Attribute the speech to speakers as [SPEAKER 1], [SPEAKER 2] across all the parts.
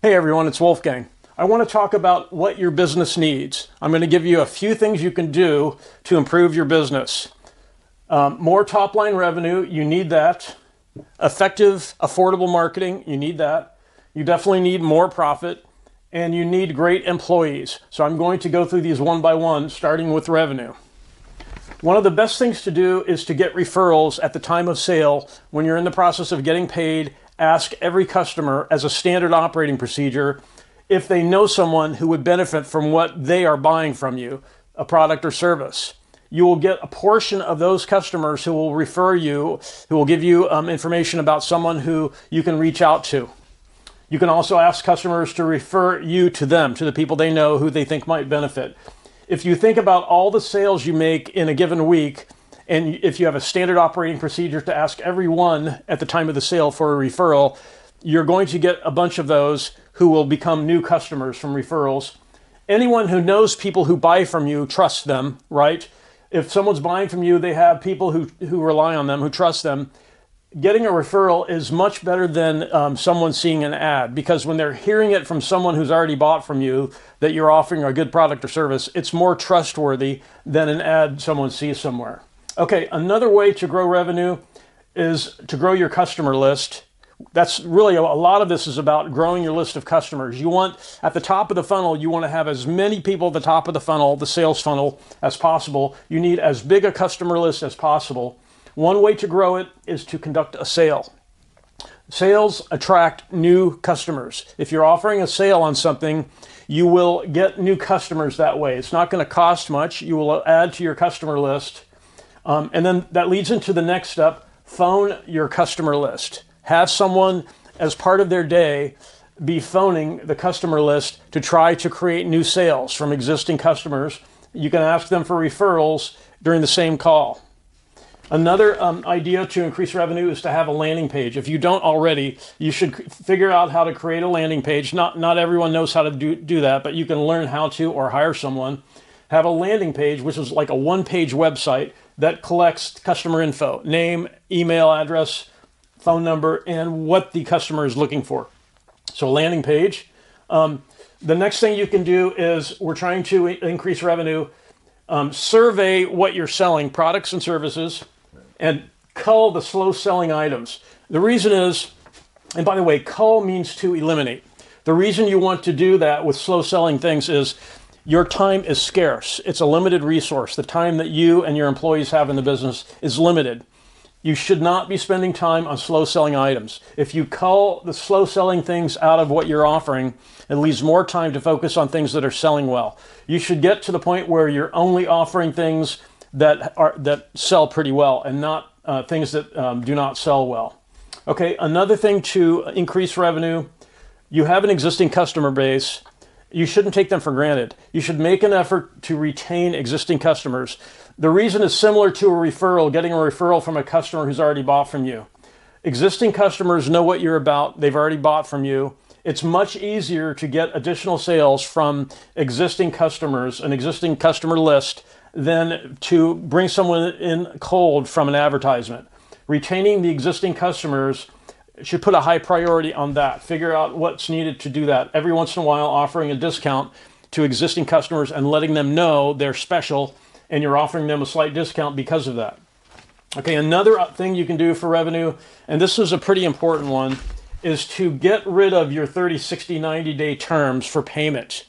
[SPEAKER 1] Hey everyone, it's Wolfgang. I want to talk about what your business needs. I'm going to give you a few things you can do to improve your business. More top line revenue, you need that. Effective, affordable marketing, you need that. You definitely need more profit, and you need great employees. So I'm going to go through these one by one, starting with revenue. One of the best things to do is to get referrals at the time of sale. When you're in the process of getting paid, ask every customer as a standard operating procedure if they know someone who would benefit from what they are buying from you, a product or service. You will get a portion of those customers who will refer you, who will give you information about someone who you can reach out to. You can also ask customers to refer you to them, to the people they know who they think might benefit. If you think about all the sales you make in a given week, and if you have a standard operating procedure to ask everyone at the time of the sale for a referral, you're going to get a bunch of those who will become new customers from referrals. Anyone who knows people who buy from you trusts them, right? If someone's buying from you, they have people who rely on them, who trust them. Getting a referral is much better than someone seeing an ad, because when they're hearing it from someone who's already bought from you that you're offering a good product or service, it's more trustworthy than an ad someone sees somewhere. Okay, another way to grow revenue is to grow your customer list. That's really a lot of this is about growing your list of customers. You want, at the top of the funnel, you want to have as many people at the top of the funnel, the sales funnel, as possible. You need as big a customer list as possible. One way to grow it is to conduct a sale. Sales attract new customers. If you're offering a sale on something, you will get new customers that way. It's not going to cost much. You will add to your customer list. And then that leads into the next step. Phone your customer list. Have someone, as part of their day, be phoning the customer list to try to create new sales from existing customers. You can ask them for referrals during the same call. Another idea to increase revenue is to have a landing page. If you don't already, you should figure out how to create a landing page. Not everyone knows how to do that, but you can learn how to or hire someone. Have a landing page, which is like a one-page website that collects customer info, name, email address, phone number, and what the customer is looking for. So landing page. The next thing you can do is, we're trying to increase revenue, survey what you're selling, products and services, and cull the slow-selling items. The reason is, and by the way, cull means to eliminate. The reason you want to do that with slow-selling things is your time is scarce. It's a limited resource. The time that you and your employees have in the business is limited. You should not be spending time on slow-selling items. If you cull the slow-selling things out of what you're offering, it leaves more time to focus on things that are selling well. You should get to the point where you're only offering things that sell pretty well, and not things that do not sell well. Okay, another thing to increase revenue, you have an existing customer base. You shouldn't take them for granted. You should make an effort to retain existing customers. The reason is similar to a referral, getting a referral from a customer who's already bought from you. Existing customers know what you're about. They've already bought from you. It's much easier to get additional sales from existing customers, an existing customer list, than to bring someone in cold from an advertisement. Retaining the existing customers should put a high priority on that. Figure out what's needed to do that. Every once in a while, offering a discount to existing customers and letting them know they're special, and you're offering them a slight discount because of that. Okay, another thing you can do for revenue, and this is a pretty important one, is to get rid of your 30, 60, 90-day terms for payment.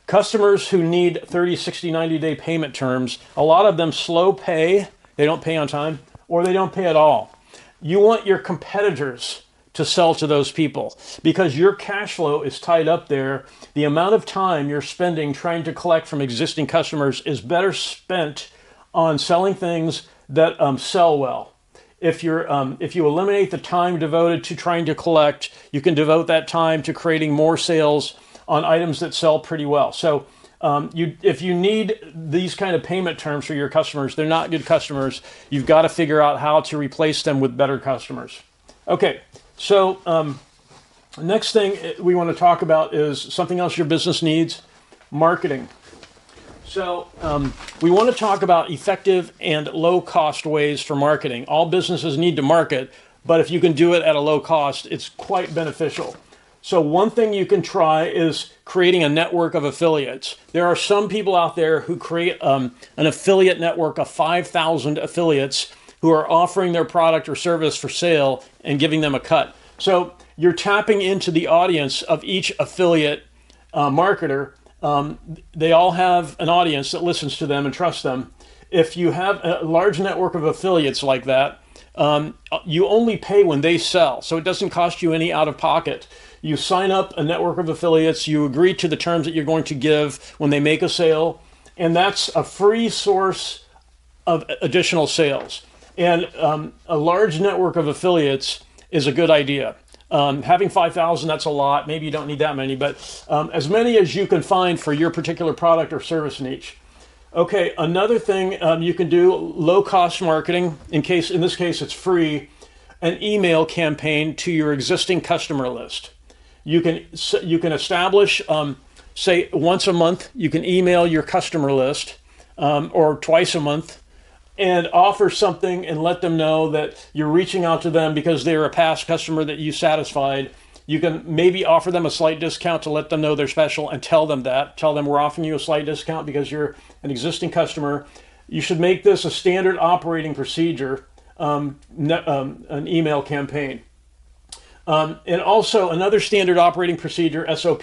[SPEAKER 1] Customers who need 30, 60, 90-day payment terms, a lot of them slow pay, they don't pay on time, or they don't pay at all. You want your competitors to sell to those people, because your cash flow is tied up there. The amount of time you're spending trying to collect from existing customers is better spent on selling things that sell well. If you eliminate the time devoted to trying to collect, you can devote that time to creating more sales on items that sell pretty well. So if you need these kind of payment terms for your customers, they're not good customers. You've got to figure out how to replace them with better customers. Okay, so next thing we want to talk about is something else your business needs, marketing. So we want to talk about effective and low-cost ways for marketing. All businesses need to market, but if you can do it at a low cost, it's quite beneficial. So one thing you can try is creating a network of affiliates. There are some people out there who create an affiliate network of 5,000 affiliates who are offering their product or service for sale and giving them a cut. So you're tapping into the audience of each affiliate marketer. They all have an audience that listens to them and trusts them. If you have a large network of affiliates like that, you only pay when they sell. So it doesn't cost you any out of pocket. You sign up a network of affiliates, you agree to the terms that you're going to give when they make a sale, and that's a free source of additional sales. And a large network of affiliates is a good idea. Having 5,000, that's a lot. Maybe you don't need that many, but as many as you can find for your particular product or service niche. Okay, another thing you can do, low-cost marketing. In this case, it's free. An email campaign to your existing customer list. You can establish, say, once a month. You can email your customer list, or twice a month, and offer something and let them know that you're reaching out to them because they're a past customer that you satisfied. You can maybe offer them a slight discount to let them know they're special and tell them that. Tell them we're offering you a slight discount because you're an existing customer. You should make this a standard operating procedure, an email campaign. And also another standard operating procedure, SOP,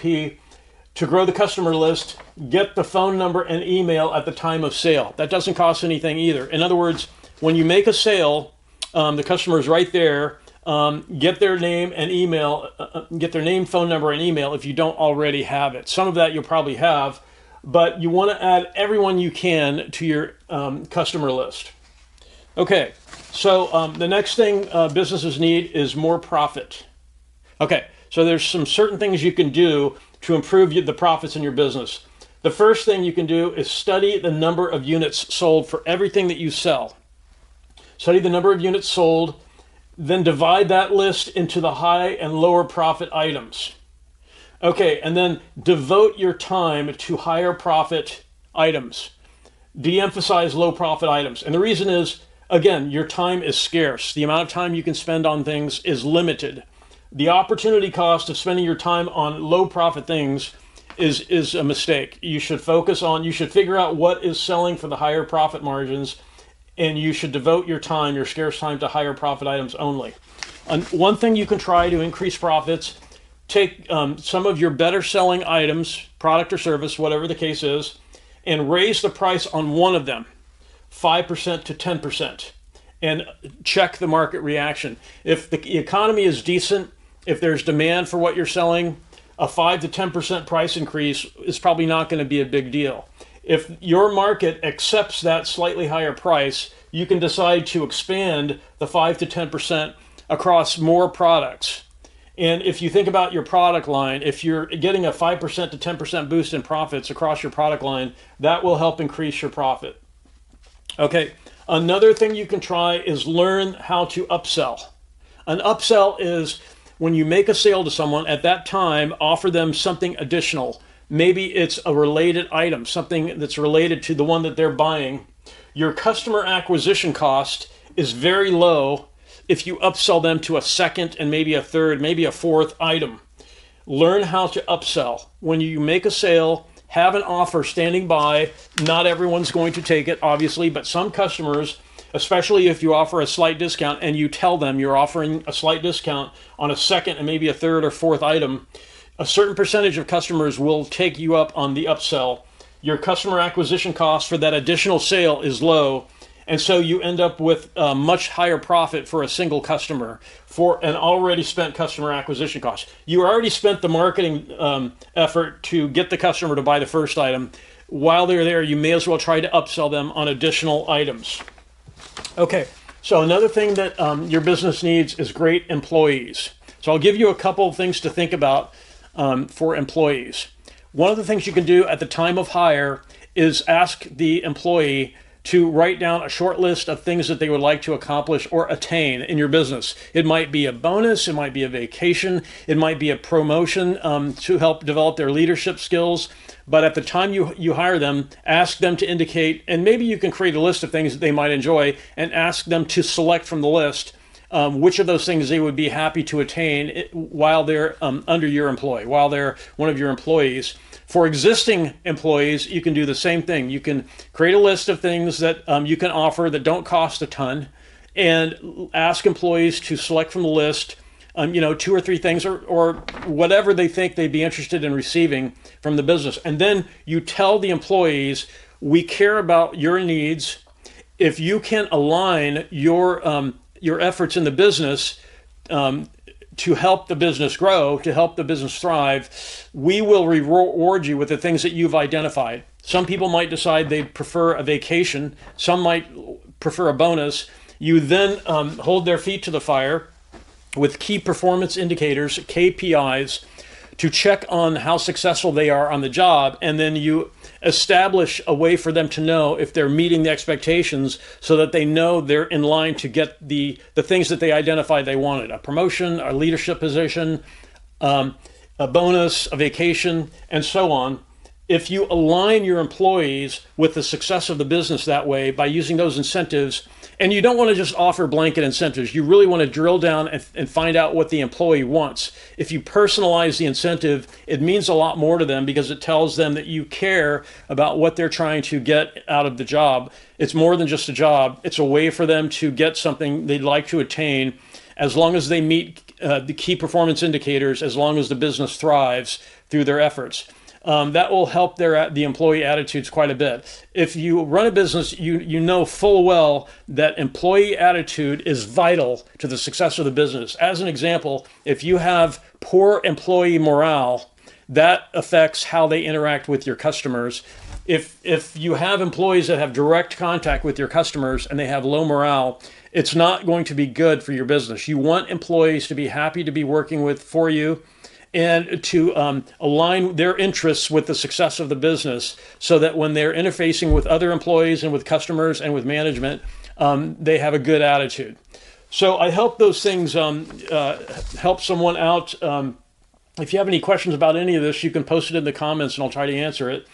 [SPEAKER 1] to grow the customer list, get the phone number and email at the time of sale. That doesn't cost anything either. In other words, when you make a sale, the customer is right there. Get their name and email, get their name, phone number, and email if you don't already have it. Some of that you'll probably have, but you want to add everyone you can to your customer list. Okay, so the next thing businesses need is more profit. Okay, so there's some certain things you can do to improve the profits in your business. The first thing you can do is study the number of units sold for everything that you sell. Study the number of units sold, then divide that list into the high and lower profit items. Okay, and then devote your time to higher profit items. De-emphasize low profit items. And the reason is, again, your time is scarce. The amount of time you can spend on things is limited. The opportunity cost of spending your time on low profit things is a mistake. You should figure out what is selling for the higher profit margins, and you should devote your time, your scarce time, to higher profit items only. One thing you can try to increase profits, take some of your better selling items, product or service, whatever the case is, and raise the price on one of them, 5% to 10%, and check the market reaction. If the economy is decent, if there's demand for what you're selling, a 5 to 10% price increase is probably not going to be a big deal. If your market accepts that slightly higher price, you can decide to expand the 5 to 10% across more products. And if you think about your product line, if you're getting a 5% to 10% boost in profits across your product line, that will help increase your profit. Okay, another thing you can try is learn how to upsell. An upsell is when you make a sale to someone, at that time, offer them something additional. Maybe it's a related item, something that's related to the one that they're buying. Your customer acquisition cost is very low if you upsell them to a second and maybe a third, maybe a fourth item. Learn how to upsell. When you make a sale, have an offer standing by. Not everyone's going to take it, obviously, but some customers, especially if you offer a slight discount and you tell them you're offering a slight discount on a second and maybe a third or fourth item, a certain percentage of customers will take you up on the upsell. Your customer acquisition cost for that additional sale is low, and so you end up with a much higher profit for a single customer for an already spent customer acquisition cost. You already spent the marketing effort to get the customer to buy the first item. While they're there, you may as well try to upsell them on additional items. Okay, so another thing that your business needs is great employees. So I'll give you a couple of things to think about for employees. One of the things you can do at the time of hire is ask the employee to write down a short list of things that they would like to accomplish or attain in your business. It might be a bonus, it might be a vacation, it might be a promotion to help develop their leadership skills. But at the time you hire them, ask them to indicate, and maybe you can create a list of things that they might enjoy and ask them to select from the list which of those things they would be happy to attain while they're under your employee, while they're one of your employees. For existing employees, you can do the same thing. You can create a list of things that you can offer that don't cost a ton, and ask employees to select from the list, 2 or 3 things or whatever they think they'd be interested in receiving from the business. And then you tell the employees, we care about your needs. If you can align your efforts in the business to help the business grow, to help the business thrive, we will reward you with the things that you've identified. Some people might decide they prefer a vacation. Some might prefer a bonus. You then hold their feet to the fire with key performance indicators, KPIs, to check on how successful they are on the job, and then you establish a way for them to know if they're meeting the expectations so that they know they're in line to get the things that they identified they wanted: a promotion, a leadership position, a bonus, a vacation, and so on. If you align your employees with the success of the business that way by using those incentives, and you don't want to just offer blanket incentives, you really want to drill down and find out what the employee wants. If you personalize the incentive, it means a lot more to them because it tells them that you care about what they're trying to get out of the job. It's more than just a job. It's a way for them to get something they'd like to attain, as long as they meet the key performance indicators, as long as the business thrives through their efforts. That will help the employee attitudes quite a bit. If you run a business, you know full well that employee attitude is vital to the success of the business. As an example, if you have poor employee morale, that affects how they interact with your customers. If you have employees that have direct contact with your customers and they have low morale, it's not going to be good for your business. You want employees to be happy to be working for you, and to align their interests with the success of the business, so that when they're interfacing with other employees and with customers and with management, they have a good attitude. So I hope those things help someone out. If you have any questions about any of this, you can post it in the comments and I'll try to answer it.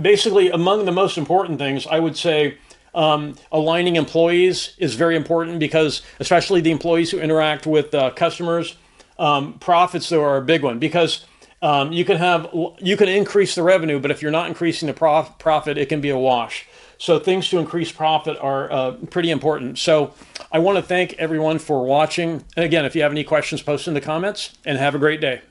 [SPEAKER 1] Basically, among the most important things, I would say aligning employees is very important, because especially the employees who interact with customers. Profits, though, are a big one, because you can increase the revenue, but if you're not increasing the profit, it can be a wash. So things to increase profit are pretty important. So I want to thank everyone for watching. And again, if you have any questions, post in the comments, and have a great day.